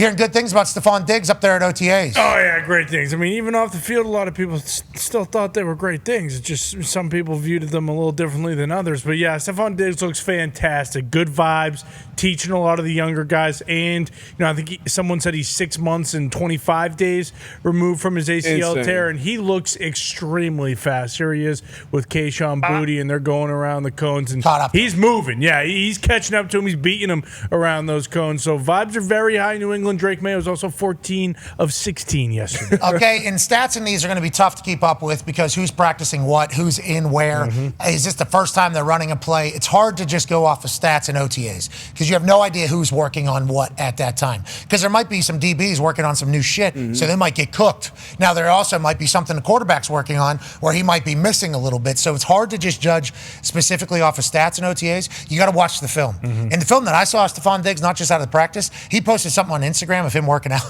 Hearing good things about Stefon Diggs up there at OTAs. Oh, yeah, great things. I mean, even off the field, a lot of people still thought they were great things. It's just some people viewed them a little differently than others. But, yeah, Stefon Diggs looks fantastic. Good vibes, teaching a lot of the younger guys. And, I think someone said he's 6 months and 25 days removed from his ACL tear, and he looks extremely fast. Here he is with Kayshon Boutte, and they're going around the cones. And he's moving. Yeah, he's catching up to him. He's beating him around those cones. So vibes are very high. New England. Drake May was also 14 of 16 yesterday. Okay, and stats in these are going to be tough to keep up with because who's practicing what, who's in where. Is this the first time they're running a play? It's hard to just go off of stats and OTAs because you have no idea who's working on what at that time. Because there might be some DBs working on some new shit, so they might get cooked. Now, there also might be something the quarterback's working on where he might be missing a little bit. So it's hard to just judge specifically off of stats and OTAs. You got to watch the film. In the film that I saw of Stefon Diggs, not just out of the practice, he posted something on Instagram of him working out.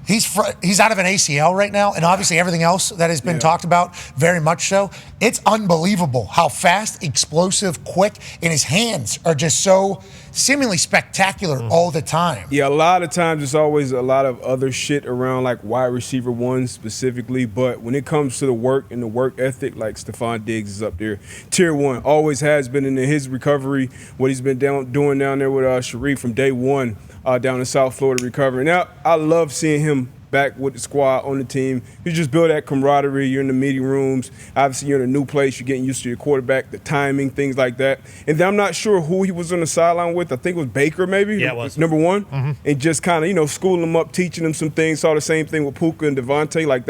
He's out of an ACL right now, and obviously everything else that has been talked about, very much so. It's unbelievable how fast, explosive, quick, and his hands are just so seemingly spectacular all the time. Yeah, a lot of times it's always a lot of other shit around like wide receiver one specifically, but when it comes to the work and the work ethic, like Stefon Diggs is up there. Tier 1, always has been in his recovery, what he's been doing down there with Sharif from day one down in South Florida recovering. Now, I love seeing him back with the squad on the team. You just build that camaraderie. You're in the meeting rooms. Obviously, you're in a new place. You're getting used to your quarterback, the timing, things like that. And then I'm not sure who he was on the sideline with. I think it was Baker, maybe. Yeah, it was. Number one. And just kind of, schooling him up, teaching him some things. Saw the same thing with Puka and Devontae. Like,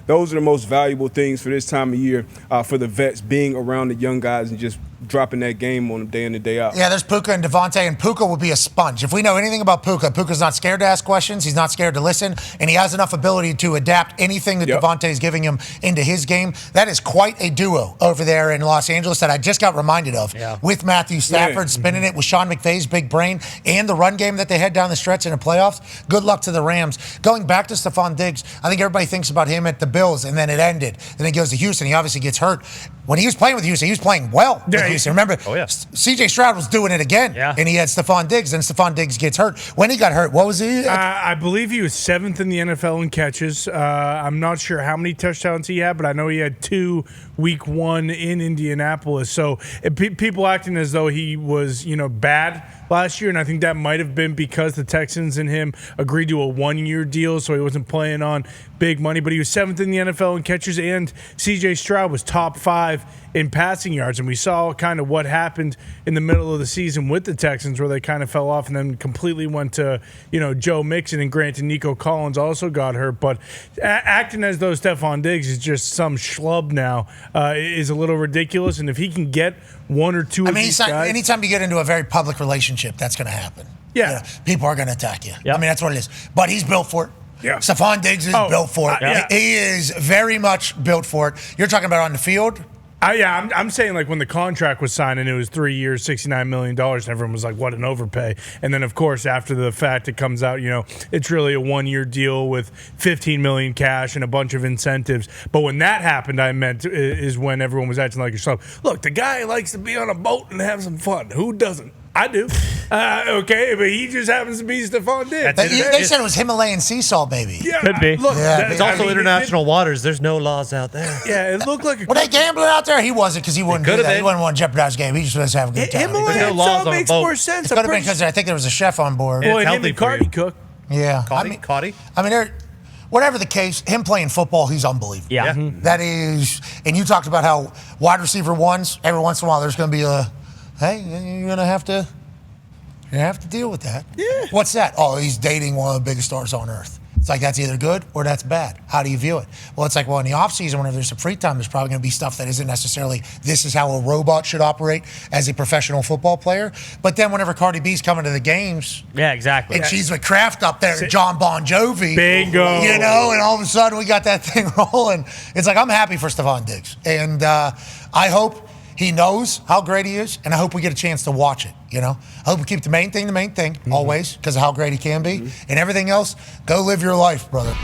those are the most valuable things for this time of year for the vets, being around the young guys and just dropping that game on them day in and day out. Yeah, there's Puka and Devontae, and Puka will be a sponge. If we know anything about Puka, Puka's not scared to ask questions. He's not scared to listen, and he has enough ability to adapt anything that Devontae is giving him into his game. That is quite a duo over there in Los Angeles that I just got reminded of with Matthew Stafford spinning it with Sean McVay's big brain and the run game that they had down the stretch in the playoffs. Good luck to the Rams. Going back to Stefon Diggs, I think everybody thinks about him at the Bills, and then it ended. Then he goes to Houston. He obviously gets hurt. When he was playing with Houston, he was playing well with Houston. Remember, C.J. Stroud was doing it again, and he had Stefon Diggs, and Stefon Diggs gets hurt. When he got hurt, what was he? I believe he was 7th in the NFL in catches. I'm not sure how many touchdowns he had, but I know he had 2 week 1 in Indianapolis. So people acting as though he was, bad last year, and I think that might have been because the Texans and him agreed to a 1-year deal, so he wasn't playing on big money. But he was 7th in the NFL in catches, and C.J. Stroud was top 5 in passing yards. And we saw kind of what happened in the middle of the season with the Texans, where they kind of fell off and then completely went to, Joe Mixon. And granted, Nico Collins also got hurt. But acting as though Stefon Diggs is just some schlub now is a little ridiculous. And if he can get 1 or 2 of these guys, anytime you get into a very public relationship, that's going to happen. Yeah. People are going to attack you. I mean, that's what it is. But he's built for it. Yeah. Stefon Diggs is built for it. He is very much built for it. You're talking about on the field? I'm saying like when the contract was signed and it was 3 years, $69 million, and everyone was like, what an overpay. And then, of course, after the fact, it comes out, it's really a 1-year deal with $15 million cash and a bunch of incentives. But when that happened, I meant is when everyone was acting like yourself. Look, the guy likes to be on a boat and have some fun. Who doesn't? I do. Okay, but he just happens to be Stefon Diggs. They said it was Himalayan sea salt, baby. Yeah, could be. Look, it's also international waters. There's no laws out there. Yeah, it looked like a... Were they gambling out there? He wasn't, because he wouldn't do that. He wouldn't want to jeopardize the game. He just wants to have a good time. Himalayan salt makes more sense. It could have been because I think there was a chef on board. Well, and him and Cardi cook. Yeah. Cardi? I mean, whatever the case, him playing football, he's unbelievable. Yeah. That is... And you talked about how wide receiver ones, every once in a while, there's going to be a... Hey, you're going to have to... You have to deal with that. Yeah. What's that? Oh, he's dating one of the biggest stars on earth. It's like that's either good or that's bad. How do you view it? Well, it's like, well, in the offseason, whenever there's some free time, there's probably going to be stuff that isn't necessarily this is how a robot should operate as a professional football player. But then whenever Cardi B's coming to the games. Yeah, exactly. And she's with Kraft up there, John Bon Jovi. Bingo. And all of a sudden we got that thing rolling. It's like, I'm happy for Stefon Diggs. And I hope he knows how great he is, and I hope we get a chance to watch it, I hope we keep the main thing, always, because of how great he can be. And everything else, go live your life, brother.